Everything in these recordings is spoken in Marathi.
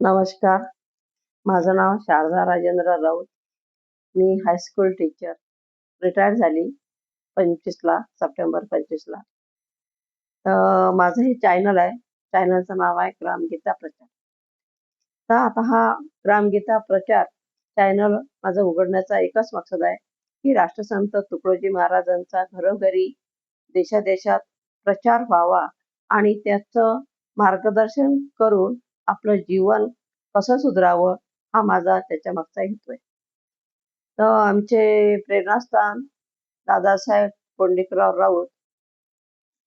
नमस्कार. माझं नाव शारदा राजेंद्र राऊत. मी हायस्कूल टीचर. रिटायर झाली 25ला, सप्टेंबर 25ला. माझं हे चॅनल आहे. चॅनलचं नाव आहे ग्रामगीता प्रचार. तर आता हा ग्रामगीता प्रचार चॅनल माझं उघडण्याचा एकच मकसद आहे की राष्ट्रसंत तुकडोजी महाराजांचा घरोघरी, देशादेशात प्रचार व्हावा आणि त्याचं मार्गदर्शन करून आपलं जीवन कसं सुधारावं हा माझा त्याच्या मागचा हेतू आहे. तर आमचे प्रेरणास्थान दादासाहेब कोंडीकराव राऊत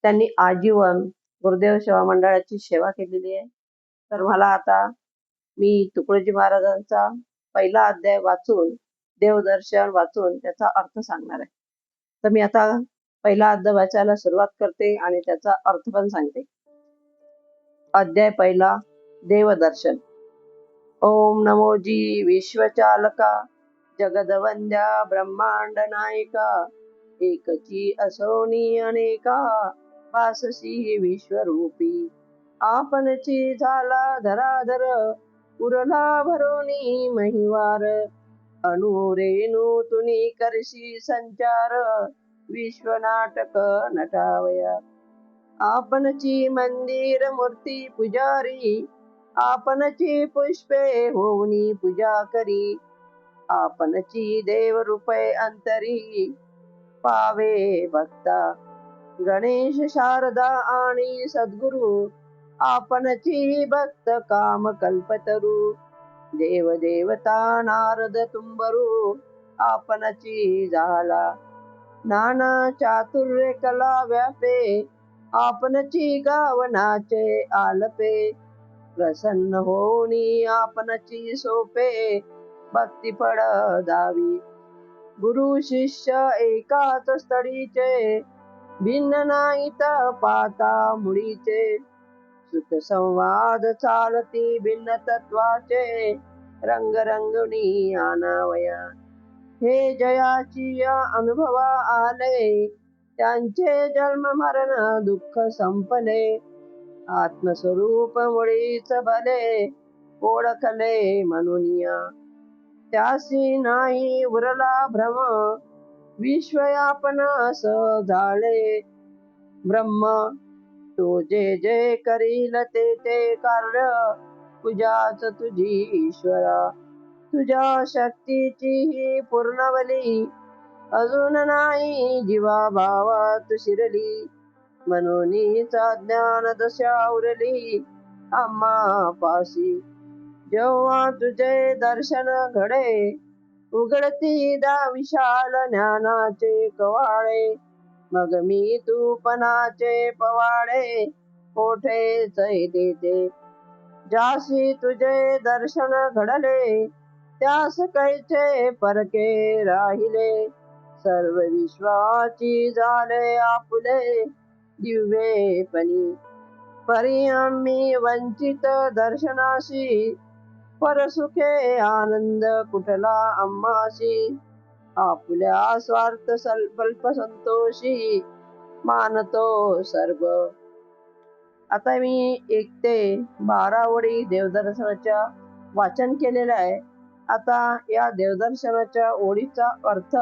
त्यांनी आजीवन गुरुदेव सेवा मंडळाची सेवा केलेली आहे. तर मला आता मी तुकडोजी महाराजांचा पहिला अध्याय वाचून, देवदर्शन वाचून त्याचा अर्थ सांगणार आहे. तर मी आता पहिला अध्याय वाचायला सुरुवात करते आणि त्याचा अर्थ पण सांगते. अध्याय पहिला, देवदर्शन. ओम नमोजी विश्वचालका, जगदवंद्या ब्रह्मांड नायका, एकची असोनी अनेका, वाससी विश्वरूपी. आपणची झाला धराधर, उरला भरोनी महिवार. अनुरेणू तुनी करशी संचार, विश्वनाटक नटावया. आपणची मंदिर मूर्ती पुजारी, आपणची पुष्पे होऊनी पूजा करी. आपणची देव रूपे अंतरी, पावे भक्ता गणेश शारदा आणि सद्गुरु. आपणची भक्त काम कल्पतरू, देव देवता नारद तुंबरू. आपणची झाला नाना चातुर्य कला व्यापे, आपणची गावनाचे आलपे. प्रसन्न होनी आपणची सोपे, भक्ती फळ दावी. गुरु शिष्य एकाच स्थळीचे, भिन्न नाहीत पाता मुळीचे. सुख संवाद चालती भिन्न तत्वाचे, रंगरंगणी आनावया. हे जयाची अनुभवा आले, त्यांचे जन्म मरण दुःख संपले. आत्मस्वरूप मुळीच भले, ओळखले म्हणूनिया. त्यासी नाही उरला भ्रम, विश्व आपणास झाले ब्रह्म. तो जे जे करील ते ते कार्य, पूजाच तुझी ईश्वरा. तुझ्या शक्तीची ही पूर्णवली, अजून नाही जीवा भावात शिरली. मनोनीचा ज्ञान दशा उरली आम्हा पासी. जेव्हा तुझे दर्शन घडे, उघडती दा विशाल ज्ञानाचे कवाळे. मग मी तूपणाचे पवाडे, कोठेच देते. ज्यासी तुझे दर्शन घडले, त्यास कैचे परके राहिले. सर्व विश्वाची झाले आपुले, दिव्येपणी. परी आम्ही वंचित दर्शनाशी, परसुखे आनंद कुठला आम्हासी. आपुल्या स्वार्थ स्वल्प संतोषी, मानतो सर्व. आता मी 1 ते 12 ओळी देवदर्शनाच्या वाचन केलेलं आहे. आता या देवदर्शनाच्या ओळीचा अर्थ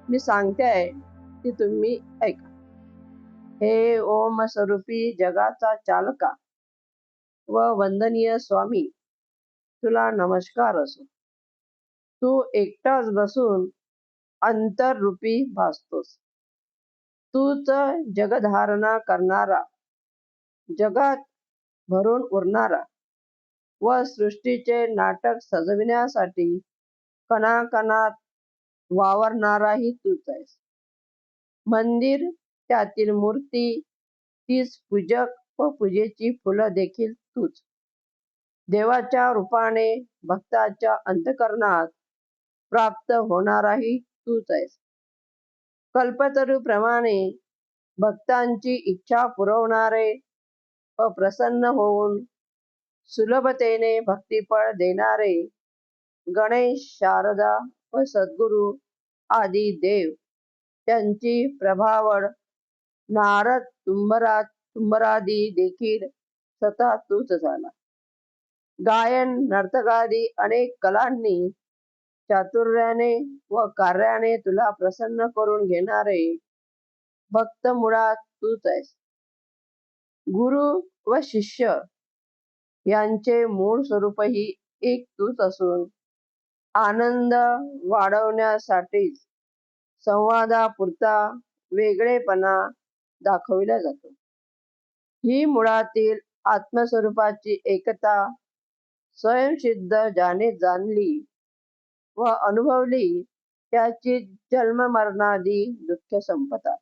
मी सांगते आहे, ती तुम्ही ऐका. हे ओम स्वरूपी जगाचा चालका व वंदनीय स्वामी, तुला नमस्कार असो. तू एकटाच बसून अंतररूपी भासतोस. तूच जगधारणा करणारा, जगात भरून उरणारा व सृष्टीचे नाटक सजविण्यासाठी कणाकणात वावरणाराही तूच आहेस. मंदिर, त्यातील मूर्ती, तीच पूजक व पूजेची फुलं देखील तूच. देवाच्या रूपाने भक्ताच्या अंतःकरणात प्राप्त होणाराही तूच आहेस. कल्पतरूप्रमाणे भक्तांची इच्छा पुरवणारे व प्रसन्न होऊन सुलभतेने भक्तिफळ देणारे गणेश, शारदा व सद्गुरू आदी देव, त्यांची प्रभावळ नारद तुंबरादी देखील स्वतः तूच झाला. गायन नर्तकादी अनेक कलांनी चातुर्याने व कार्याने तुला प्रसन्न करून घेणारे भक्त मुळात तूच आहेस. गुरु व शिष्य यांचे मूळ स्वरूपही एक तूच असून आनंद वाढवण्यासाठीच संवादापुरता वेगळेपणा दाखविला जातो. ही मुळातील आत्मस्वरूपाची एकता स्वयंसिद्ध ज्याने जाणली व अनुभवली त्याची जन्ममरणादी दुःख संपतात.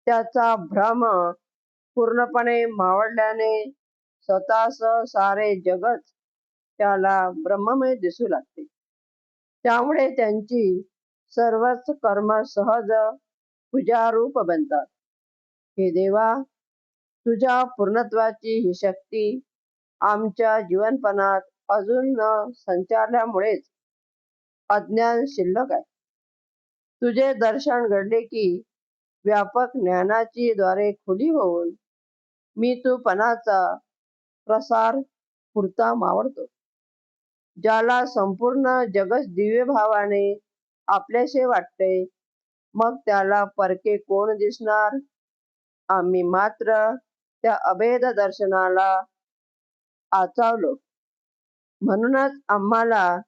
त्याचा भ्रम पूर्णपणे मावळल्याने स्वतःसह सारे जगच त्याला ब्रह्ममय दिसू लागते. त्यामुळे त्यांची सर्वच कर्म सहज पूजारूप बनतात. हे देवा, तुझ्या पूर्णत्वाची ही शक्ती आमच्या जीवनपणात अजून न संचारल्यामुळेच अज्ञान शिल्लक आहे. तुझे दर्शन घडले की व्यापक ज्ञानाची द्वारे खुली होऊन मी तूपणाचा प्रसार पुरता मावळतो. ज्याला संपूर्ण जगच दिव्य भावाने आपल्याशे वाटते, मग त्याला परके कोण दिसणार? आम्ही मात्र त्या अभेद दर्शनाला आचावलो. म्हणूनच आम्हाला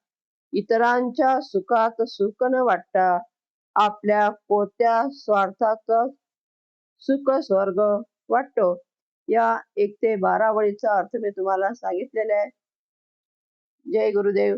इतरांच्या सुखात सुख न वाटता आपल्या कोत्या स्वार्थातच सुख स्वर्ग वाटतो. या 1 ते 12 वळीचा अर्थ मी तुम्हाला सांगितलेला आहे. जय गुरुदेव.